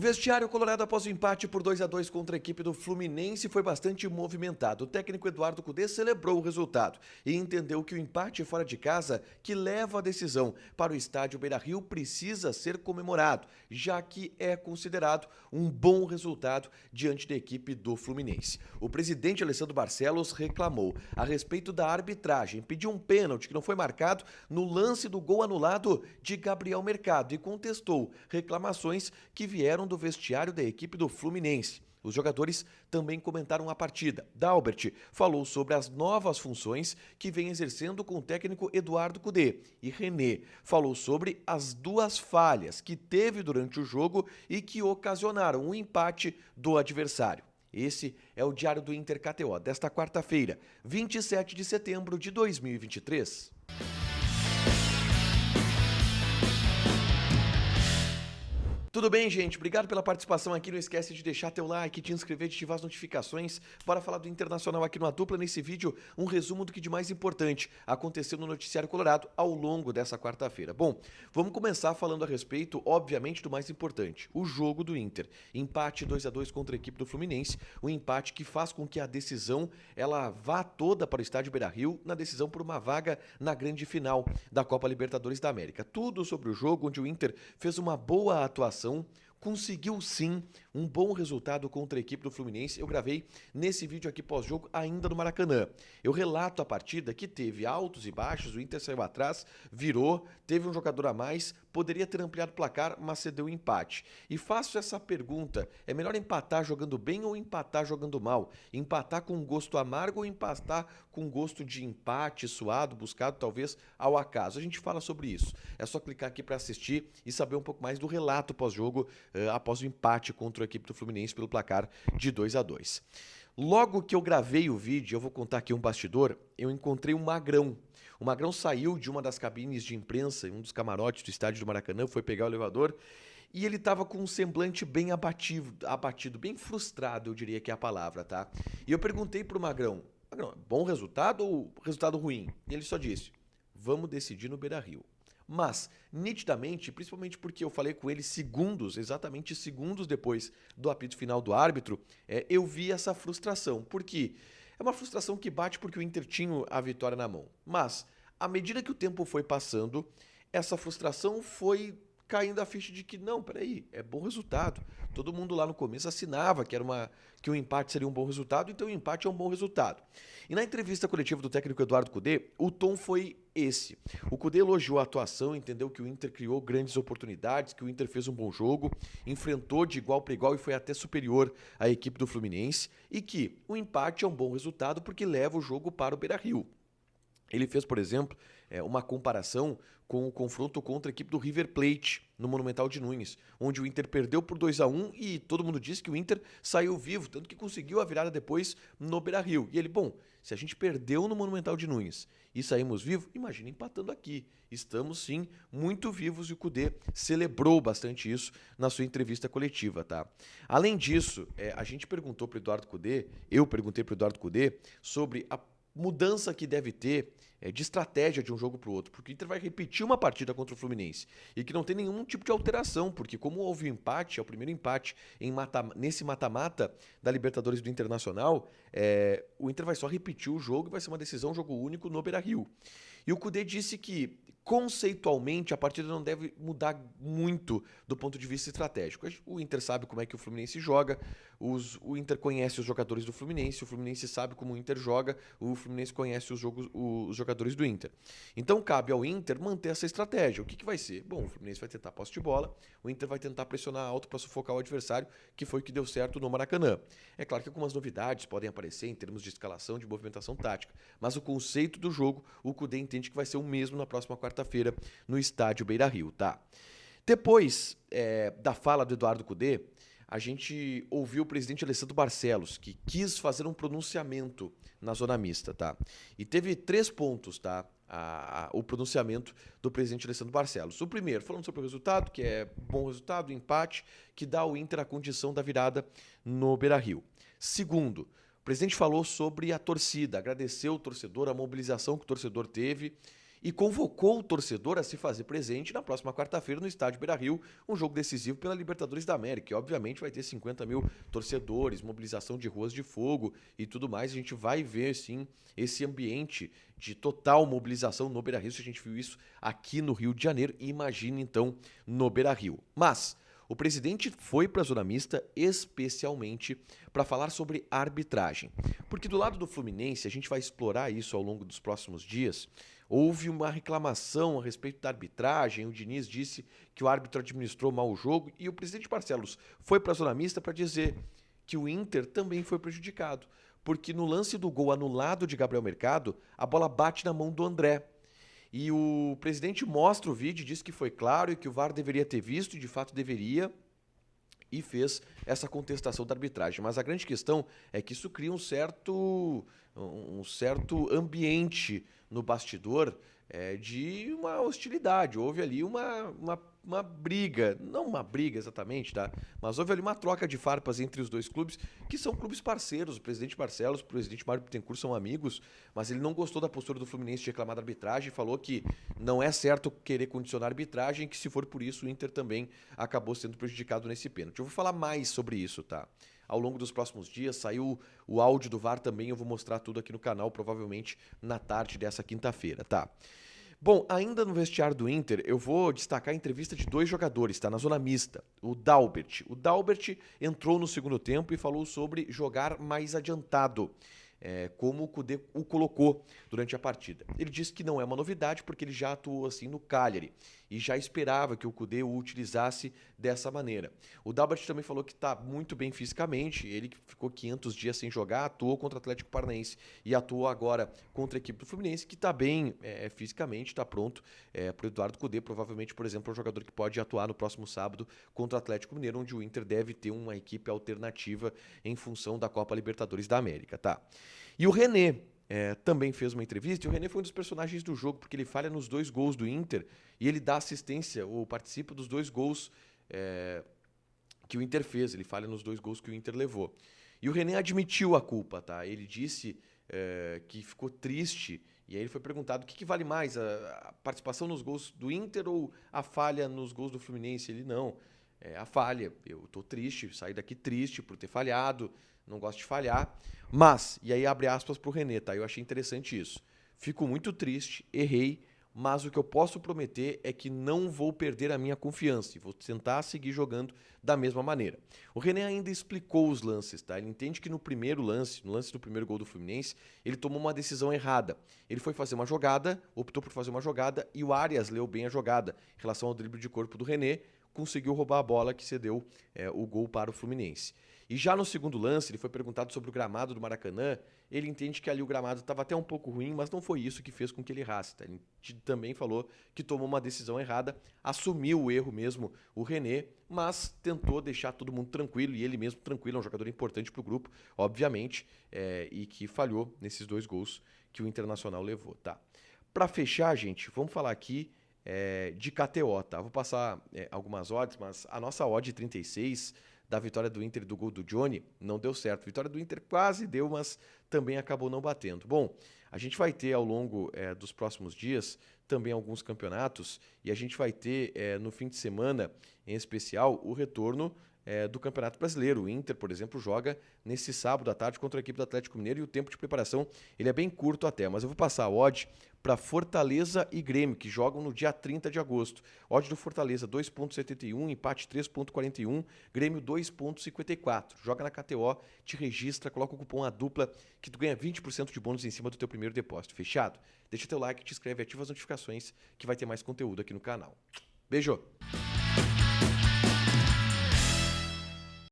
vestiário colorado após o empate por 2-2 contra a equipe do Fluminense foi bastante movimentado. O técnico Eduardo Cudê celebrou o resultado e entendeu que o empate fora de casa, que leva a decisão para o estádio Beira-Rio, precisa ser comemorado, já que é considerado um bom resultado diante da equipe do Fluminense. O presidente Alessandro Barcelos reclamou a respeito da arbitragem, pediu um pênalti que não foi marcado no lance do gol anulado de Gabriel Mercado e contestou reclamações que vieram do vestiário da equipe do Fluminense. Os jogadores também comentaram a partida. Dalbert falou sobre as novas funções que vem exercendo com o técnico Eduardo Cudê. E René falou sobre as duas falhas que teve durante o jogo e que ocasionaram o empate do adversário. Esse é o Diário do Inter KTO desta quarta-feira, 27 de setembro de 2023. Tudo bem, gente? Obrigado pela participação aqui. Não esquece de deixar teu like, de inscrever, de ativar as notificações. Bora falar do Internacional aqui no A Dupla. Nesse vídeo, um resumo do que de mais importante aconteceu no Noticiário Colorado ao longo dessa quarta-feira. Bom, vamos começar falando a respeito, obviamente, do mais importante, o jogo do Inter. Empate 2-2 contra a equipe do Fluminense. Um empate que faz com que a decisão ela vá toda para o estádio Beira-Rio na decisão por uma vaga na grande final da Copa Libertadores da América. Tudo sobre o jogo onde o Inter fez uma boa atuação, conseguiu sim um bom resultado contra a equipe do Fluminense. Eu gravei nesse vídeo aqui pós-jogo ainda no Maracanã. Eu relato a partida que teve altos e baixos, o Inter saiu atrás, virou, teve um jogador a mais, poderia ter ampliado o placar, mas cedeu o empate. E faço essa pergunta, é melhor empatar jogando bem ou empatar jogando mal? Empatar com gosto amargo ou empatar com gosto de empate, suado, buscado talvez ao acaso? A gente fala sobre isso. É só clicar aqui para assistir e saber um pouco mais do relato pós-jogo, após o empate contra a equipe do Fluminense pelo placar de 2-2. Logo que eu gravei o vídeo, eu vou contar aqui um bastidor, eu encontrei um Magrão. O Magrão saiu de uma das cabines de imprensa, um dos camarotes do estádio do Maracanã, foi pegar o elevador e ele estava com um semblante bem abatido, bem frustrado, eu diria que é a palavra, tá? E eu perguntei pro Magrão, bom resultado ou resultado ruim? E ele só disse, vamos decidir no Beira-Rio. Mas, nitidamente, principalmente porque eu falei com ele exatamente segundos depois do apito final do árbitro, eu vi essa frustração. Por quê? É uma frustração que bate porque o Inter tinha a vitória na mão. Mas, à medida que o tempo foi passando, essa frustração foi caindo a ficha de que, não, peraí, é bom resultado. Todo mundo lá no começo assinava que o empate seria um bom resultado, então o empate é um bom resultado. E na entrevista coletiva do técnico Eduardo Cudê, o tom foi esse. O Cudê elogiou a atuação, entendeu que o Inter criou grandes oportunidades, que o Inter fez um bom jogo, enfrentou de igual para igual e foi até superior à equipe do Fluminense, e que o empate é um bom resultado porque leva o jogo para o Beira-Rio. Ele fez, por exemplo, uma comparação com o confronto contra a equipe do River Plate, no Monumental de Nunes, onde o Inter perdeu por 2-1 e todo mundo disse que o Inter saiu vivo, tanto que conseguiu a virada depois no Beira-Rio. E ele, bom, se a gente perdeu no Monumental de Nunes e saímos vivos, imagina empatando aqui. Estamos, sim, muito vivos e o Cudê celebrou bastante isso na sua entrevista coletiva, tá? Além disso, a gente perguntou para o Eduardo Cudê, eu perguntei para o Eduardo Cudê sobre a mudança que deve ter de estratégia de um jogo para o outro, porque o Inter vai repetir uma partida contra o Fluminense e que não tem nenhum tipo de alteração, porque como houve um empate, é o primeiro empate nesse mata-mata da Libertadores do Internacional, o Inter vai só repetir o jogo e vai ser uma decisão, um jogo único no Beira-Rio. E o Cudê disse que, conceitualmente, a partida não deve mudar muito do ponto de vista estratégico. O Inter sabe como é que o Fluminense joga, o Inter conhece os jogadores do Fluminense, o Fluminense sabe como o Inter joga, o Fluminense conhece os jogadores do Inter. Então cabe ao Inter manter essa estratégia. O que vai ser? Bom, o Fluminense vai tentar posse de bola, o Inter vai tentar pressionar alto para sufocar o adversário, que foi o que deu certo no Maracanã. É claro que algumas novidades podem aparecer em termos de escalação, de movimentação tática, mas o conceito do jogo, o Cudê entende que vai ser o mesmo na próxima quarta-feira no estádio Beira-Rio, tá? Depois da fala do Eduardo Cudê, a gente ouviu o presidente Alessandro Barcelos, que quis fazer um pronunciamento na zona mista, tá? E teve 3 pontos, tá? O pronunciamento do presidente Alessandro Barcelos. O primeiro, falando sobre o resultado, que é bom resultado, empate, que dá ao Inter a condição da virada no Beira-Rio. Segundo, o presidente falou sobre a torcida, agradeceu o torcedor, a mobilização que o torcedor teve e convocou o torcedor a se fazer presente na próxima quarta-feira no estádio Beira-Rio, um jogo decisivo pela Libertadores da América. E, obviamente, vai ter 50 mil torcedores, mobilização de ruas de fogo e tudo mais. A gente vai ver, sim, esse ambiente de total mobilização no Beira-Rio. Se a gente viu isso aqui no Rio de Janeiro, imagine, então, no Beira-Rio. Mas o presidente foi para a zona mista especialmente para falar sobre arbitragem. Porque do lado do Fluminense, a gente vai explorar isso ao longo dos próximos dias, houve uma reclamação a respeito da arbitragem, o Diniz disse que o árbitro administrou mal o jogo e o presidente Barcelos foi para a zona mista para dizer que o Inter também foi prejudicado, porque no lance do gol anulado de Gabriel Mercado, a bola bate na mão do André. E o presidente mostra o vídeo, diz que foi claro e que o VAR deveria ter visto, e de fato deveria, e fez essa contestação da arbitragem. Mas a grande questão é que isso cria um certo ambiente no bastidor de uma hostilidade. Houve ali uma briga, não uma briga exatamente, tá? Mas houve ali uma troca de farpas entre os dois clubes, que são clubes parceiros. O presidente Barcelos, o presidente Mário Bittencourt são amigos, mas ele não gostou da postura do Fluminense de reclamar da arbitragem, falou que não é certo querer condicionar a arbitragem, que se for por isso o Inter também acabou sendo prejudicado nesse pênalti. Eu vou falar mais sobre isso, tá? Ao longo dos próximos dias, saiu o áudio do VAR também, eu vou mostrar tudo aqui no canal, provavelmente na tarde dessa quinta-feira, tá? Bom, ainda no vestiário do Inter, eu vou destacar a entrevista de dois jogadores, tá? Na zona mista. O Dalbert. O Dalbert entrou no segundo tempo e falou sobre jogar mais adiantado, como o Kudê o colocou durante a partida. Ele disse que não é uma novidade porque ele já atuou assim no Cagliari e já esperava que o Kudê o utilizasse dessa maneira. O Dalbert também falou que está muito bem fisicamente, ele que ficou 500 dias sem jogar, atuou contra o Atlético Paranaense e atuou agora contra a equipe do Fluminense, que está bem fisicamente, está pronto para o Eduardo Kudê, provavelmente, por exemplo, é um jogador que pode atuar no próximo sábado contra o Atlético Mineiro, onde o Inter deve ter uma equipe alternativa em função da Copa Libertadores da América, tá? E o René também fez uma entrevista, e o René foi um dos personagens do jogo, porque ele falha nos 2 gols do Inter, e ele dá assistência, ou participa dos 2 gols que o Inter fez, ele falha nos 2 gols que o Inter levou. E o René admitiu a culpa, tá? Ele disse que ficou triste, e aí ele foi perguntado o que vale mais, a participação nos gols do Inter ou a falha nos gols do Fluminense? Ele, não, a falha, eu tô triste, saí daqui triste por ter falhado, não gosto de falhar, mas, e aí abre aspas pro René, tá? Eu achei interessante isso. Fico muito triste, errei, mas o que eu posso prometer é que não vou perder a minha confiança e vou tentar seguir jogando da mesma maneira. O René ainda explicou os lances, tá? Ele entende que no primeiro lance, no lance do primeiro gol do Fluminense, ele tomou uma decisão errada. Ele foi fazer uma jogada, optou por fazer uma jogada e o Arias leu bem a jogada em relação ao drible de corpo do René, conseguiu roubar a bola que cedeu o gol para o Fluminense. E já no segundo lance, ele foi perguntado sobre o gramado do Maracanã, ele entende que ali o gramado estava até um pouco ruim, mas não foi isso que fez com que ele errasse. Tá? Ele também falou que tomou uma decisão errada, assumiu o erro mesmo, o René, mas tentou deixar todo mundo tranquilo, e ele mesmo tranquilo, é um jogador importante para o grupo, obviamente, e que falhou nesses 2 gols que o Internacional levou. Tá? Para fechar, gente, vamos falar aqui de KTO, tá? Vou passar algumas odds, mas a nossa odd 36 da vitória do Inter e do gol do Johnny não deu certo. A vitória do Inter quase deu, mas também acabou não batendo. Bom, a gente vai ter ao longo dos próximos dias também alguns campeonatos e a gente vai ter no fim de semana, em especial, o retorno do Campeonato Brasileiro. O Inter, por exemplo, joga nesse sábado à tarde contra a equipe do Atlético Mineiro e o tempo de preparação ele é bem curto até, mas eu vou passar a odd para Fortaleza e Grêmio, que jogam no dia 30 de agosto. Odd do Fortaleza 2,71, empate 3,41, Grêmio 2,54. Joga na KTO, te registra, coloca o cupom ADUPLA que tu ganha 20% de bônus em cima do teu primeiro depósito. Fechado? Deixa teu like, te inscreve, ativa as notificações que vai ter mais conteúdo aqui no canal. Beijo!